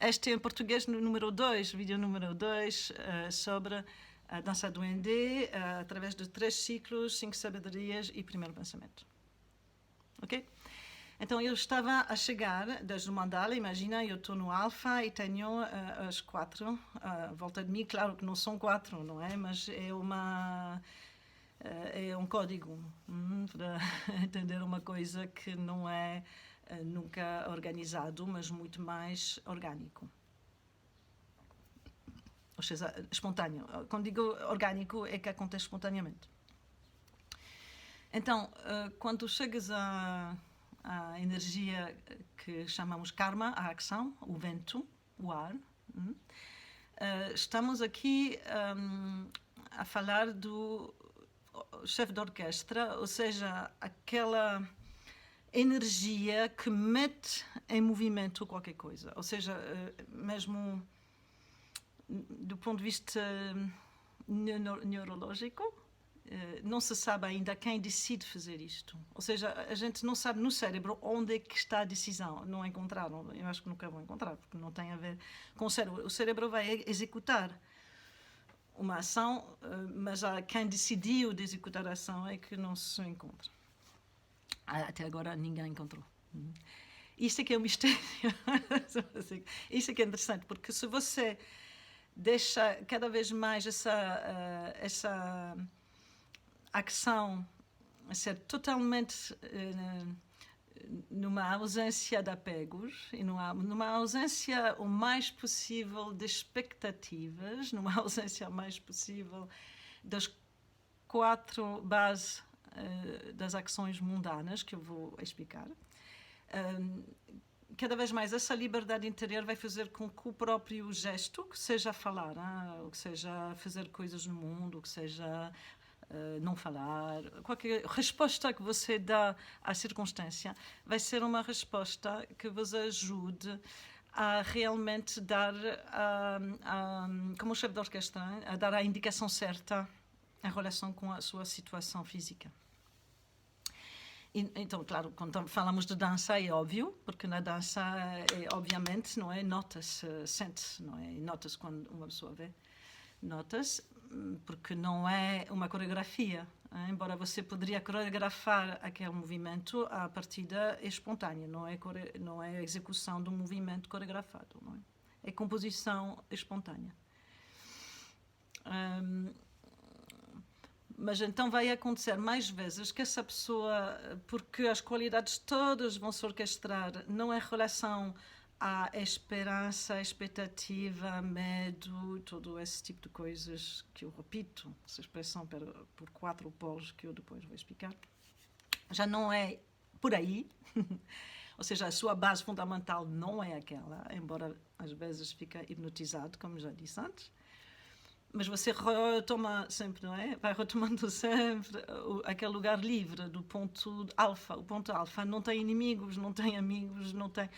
Este é em português no número 2, vídeo número 2, sobre a dança do Ndê, através de 3 ciclos, 5 sabedorias e primeiro pensamento. Ok? Então eu estava a chegar desde o mandala, imagina, eu estou no alfa e tenho as 4 à volta de mim, claro que não são 4, não é? Mas é um código para entender uma coisa que não é nunca organizado, mas muito mais orgânico. Ou seja, espontâneo. Quando digo orgânico, é que acontece espontaneamente. Então, quando chegas à energia que chamamos karma, a ação, o vento, o ar, estamos aqui a falar do chefe de orquestra, ou seja, aquela energia que mete em movimento qualquer coisa. Ou seja, mesmo do ponto de vista neurológico, não se sabe ainda quem decide fazer isto. Ou seja, a gente não sabe no cérebro onde é que está a decisão. Não encontraram, eu acho que nunca vão encontrar, porque não tem a ver com o cérebro. O cérebro vai executar uma ação, mas quem decidiu de executar a ação é que não se encontra. Até agora ninguém encontrou. Isto é que é um mistério. Isto é que é interessante, porque se você deixa cada vez mais essa ação ser totalmente numa ausência de apegos e numa ausência o mais possível de expectativas, numa ausência o mais possível das 4 bases das ações mundanas que eu vou explicar. Cada vez mais essa liberdade interior vai fazer com que o próprio gesto, que seja falar, ou que seja fazer coisas no mundo, ou que seja não falar, qualquer resposta que você dá à circunstância vai ser uma resposta que vos ajude a realmente dar, como chefe de orquestra, a dar a indicação certa em relação com a sua situação física. Então, claro, quando falamos de dança é óbvio, porque na dança, obviamente, não é? Nota-se, sente-se, não é? Nota-se quando uma pessoa vê, nota-se, porque não é uma coreografia. Embora você poderia coreografar aquele movimento, a partida é espontânea, não é a execução de um movimento coreografado, não é? É composição espontânea. Mas então vai acontecer mais vezes que essa pessoa, porque as qualidades todas vão se orquestrar, não é relação à esperança, à expectativa, medo, todo esse tipo de coisas que eu repito, essa expressão por 4 polos que eu depois vou explicar. Já não é por aí, ou seja, a sua base fundamental não é aquela, embora às vezes fique hipnotizado, como já disse antes. Mas você retoma sempre, não é? Vai retomando sempre aquele lugar livre do ponto alfa. O ponto alfa não tem inimigos, não tem amigos, não tem...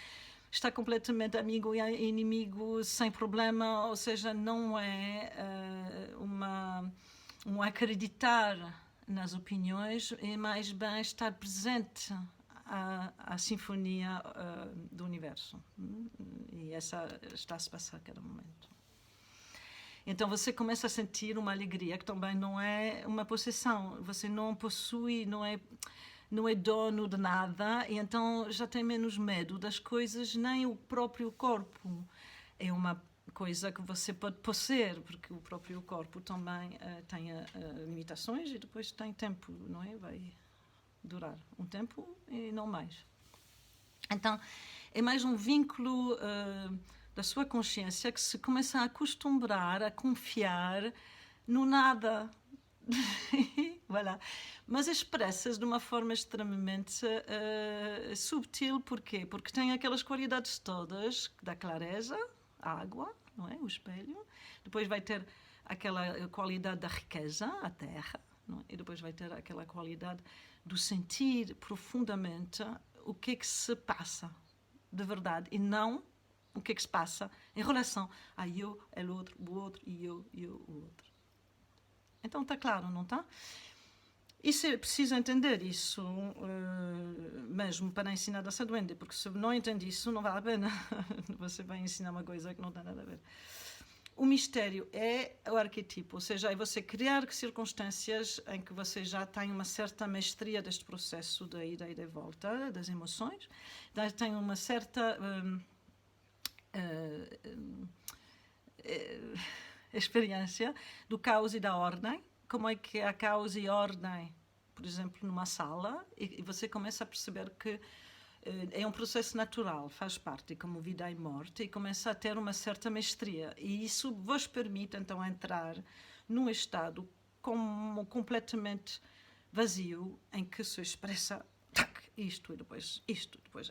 Está completamente amigo e inimigo sem problema, ou seja, não é um acreditar nas opiniões, é mais bem estar presente à sinfonia do universo. E essa está-se a passar a cada momento. Então você começa a sentir uma alegria que também não é uma possessão. Você não possui, não é dono de nada, e então já tem menos medo das coisas, nem o próprio corpo. É uma coisa que você pode possuir, porque o próprio corpo também tem limitações e depois tem tempo, não é? Vai durar um tempo e não mais. Então, é mais um vínculo da sua consciência que se começa a acostumbrar, a confiar no nada. Voilà. Mas expressa-se de uma forma extremamente subtil. Porquê? Porque tem aquelas qualidades todas da clareza, a água, não é? O espelho. Depois vai ter aquela qualidade da riqueza, a terra. Não é? E depois vai ter aquela qualidade do sentir profundamente o que é que se passa de verdade e não o que é que se passa em relação a eu, o outro, e eu, o outro. Então está claro, não está? Isso é preciso entender isso mesmo para ensinar a dança duende, porque se não entende isso, não vale a pena. Você vai ensinar uma coisa que não tem nada a ver. O mistério é o arquetipo, ou seja, é você criar circunstâncias em que você já tem uma certa mestria deste processo da ida e da volta das emoções, tem uma certa experiência do caos e da ordem. Como é que há caos e ordem, por exemplo, numa sala, e você começa a perceber que é um processo natural, faz parte, como vida e morte, e começa a ter uma certa mestria. E isso vos permite, então, entrar num estado como completamente vazio, em que se expressa isto, e depois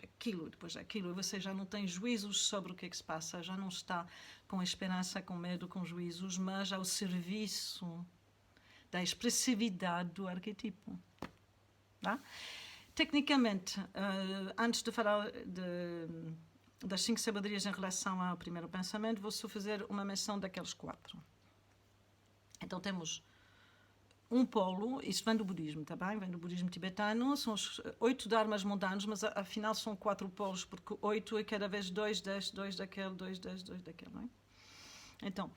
aquilo, e você já não tem juízos sobre o que é que se passa, já não está com esperança, com medo, com juízos, mas ao serviço da expressividade do arquetipo. Tá? Tecnicamente, antes de falar das 5 sabedorias em relação ao primeiro pensamento, vou só fazer uma menção daqueles 4. Então temos um polo, isso vem do budismo, tá bem? Vem do budismo tibetano, são os 8 dharmas mundanos, mas afinal são 4 polos, porque 8 é cada vez 2 deste, 2 daquele, 2 deste, 2 daquele, não é? Então,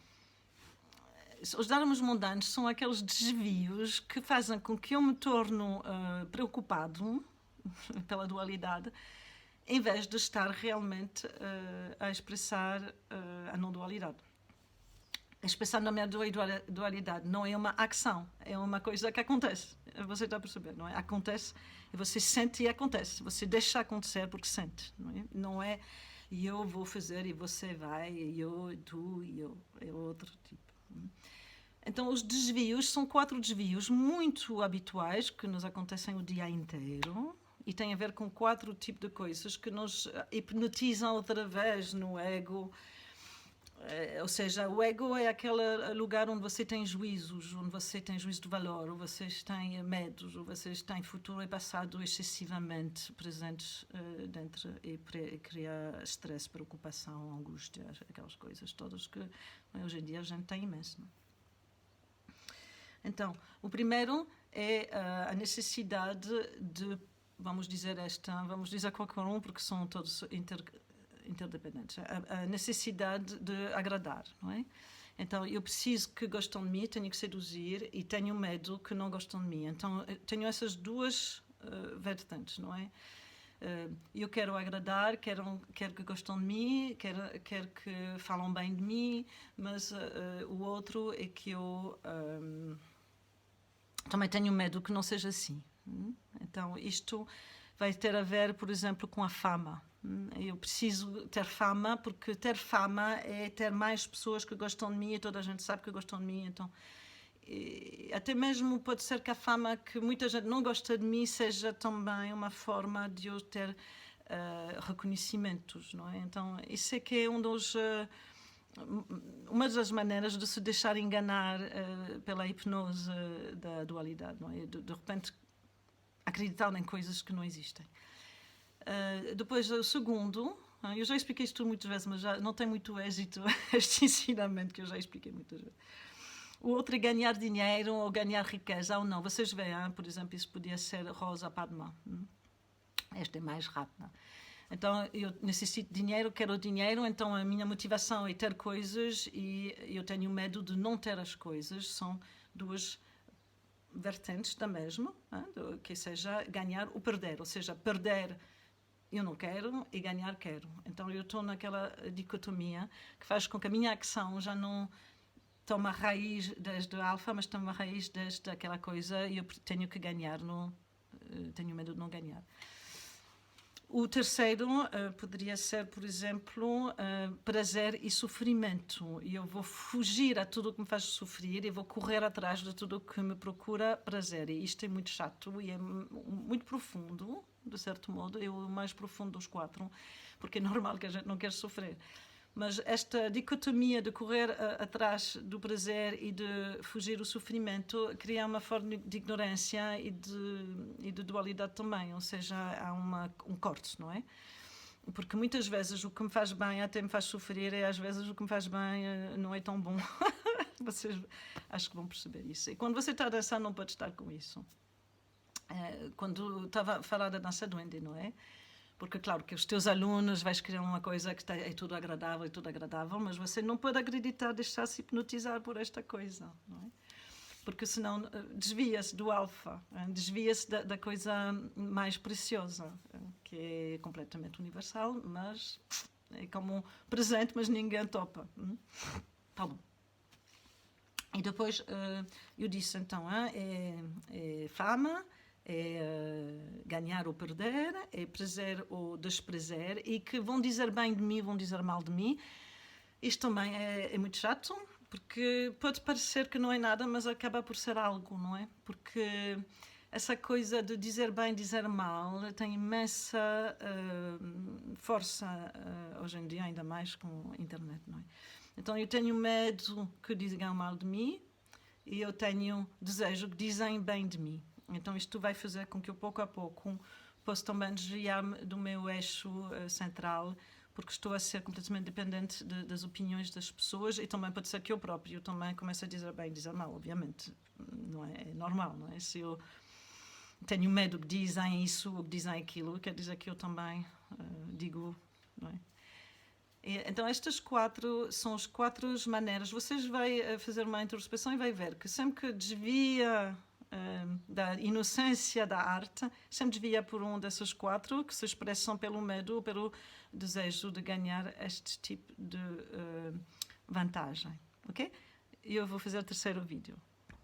os dharmas mundanos são aqueles desvios que fazem com que eu me torno preocupado pela dualidade, em vez de estar realmente a expressar a não-dualidade. Expressar na minha dualidade não é uma ação, é uma coisa que acontece. Você está a perceber, não é? Acontece, e você sente e acontece. Você deixa acontecer porque sente, não é? Não é eu vou fazer e você vai, e eu, tu e eu. É outro tipo. Então, os desvios são 4 desvios muito habituais que nos acontecem o dia inteiro e têm a ver com 4 tipos de coisas que nos hipnotizam outra vez no ego. Ou seja, o ego é aquele lugar onde você tem juízos, onde você tem juízo de valor, ou vocês têm medos, ou vocês têm futuro e passado excessivamente presentes dentro e cria stress, preocupação, angústia, aquelas coisas todas que hoje em dia a gente tem imenso. Não? Então, o primeiro é a necessidade de, vamos dizer qualquer um, porque são todos interdependentes, a necessidade de agradar, não é? Então, eu preciso que gostem de mim, tenho que seduzir, e tenho medo que não gostem de mim. Então, tenho essas duas vertentes, não é? Eu quero agradar, quero que gostem de mim, quero que falam bem de mim, mas o outro é que eu também tenho medo que não seja assim. Então, isto vai ter a ver, por exemplo, com a fama. Eu preciso ter fama, porque ter fama é ter mais pessoas que gostam de mim, e toda a gente sabe que gostam de mim. Então, até mesmo pode ser que a fama que muita gente não gosta de mim seja também uma forma de eu ter reconhecimentos, não é? Então, isso é que é uma das maneiras de se deixar enganar pela hipnose da dualidade, não é? De repente acreditar em coisas que não existem. Depois, o segundo, eu já expliquei isto muitas vezes, mas já não tem muito êxito este ensinamento que eu já expliquei muitas vezes. O outro é ganhar dinheiro ou ganhar riqueza ou não. Vocês veem, por exemplo, isso podia ser Rosa Padma. Esta é mais rápida. Então, eu necessito de dinheiro, quero dinheiro, então a minha motivação é ter coisas e eu tenho medo de não ter as coisas. São duas vertentes da mesma, que seja ganhar ou perder. Ou seja, perder eu não quero e ganhar quero. Então, eu estou naquela dicotomia que faz com que a minha ação já não toma raiz desde alfa, mas toma raiz desde aquela coisa e eu tenho que ganhar, tenho medo de não ganhar. O terceiro poderia ser, por exemplo, prazer e sofrimento. E eu vou fugir a tudo o que me faz sofrer e vou correr atrás de tudo o que me procura prazer. E isto é muito chato e é muito profundo, de certo modo. É o mais profundo dos 4, porque é normal que a gente não quer sofrer. Mas esta dicotomia de correr atrás do prazer e de fugir do sofrimento cria uma forma de ignorância e de dualidade também, ou seja, há um corte, não é? Porque muitas vezes o que me faz bem até me faz sofrer e às vezes o que me faz bem não é tão bom. Vocês acho que vão perceber isso. E quando você está a dançar não pode estar com isso. quando estava a falar da dança duende, não é? Porque, claro, que os teus alunos vais criar uma coisa que é tudo agradável, mas você não pode acreditar, deixar-se hipnotizar por esta coisa, não é? Porque senão desvia-se do alfa, desvia-se da coisa mais preciosa, que é completamente universal, mas é como um presente, mas ninguém topa. Tá bom. E depois eu disse, então, é fama, ganhar ou perder, é prazer ou desprezar, e que vão dizer bem de mim, vão dizer mal de mim. Isto também é muito chato, porque pode parecer que não é nada, mas acaba por ser algo, não é? Porque essa coisa de dizer bem, dizer mal, tem imensa força hoje em dia, ainda mais com a internet, não é? Então eu tenho medo que digam mal de mim e eu tenho desejo que dizem bem de mim. Então isto vai fazer com que eu pouco a pouco possa também desviar-me do meu eixo central, porque estou a ser completamente dependente das opiniões das pessoas, e também pode ser que eu próprio também comece a dizer bem e dizer mal, obviamente. Não é, é normal, não é? Se eu tenho medo que dizem isso ou que dizem aquilo, quer dizer que eu também digo, não é? Então estas 4 são as 4 maneiras. Vocês vão fazer uma introspeção e vai ver que sempre que desvia da inocência da arte, sempre desvia por um dessas 4 que se expressam pelo medo ou pelo desejo de ganhar este tipo de vantagem, ok? Eu vou fazer o terceiro vídeo.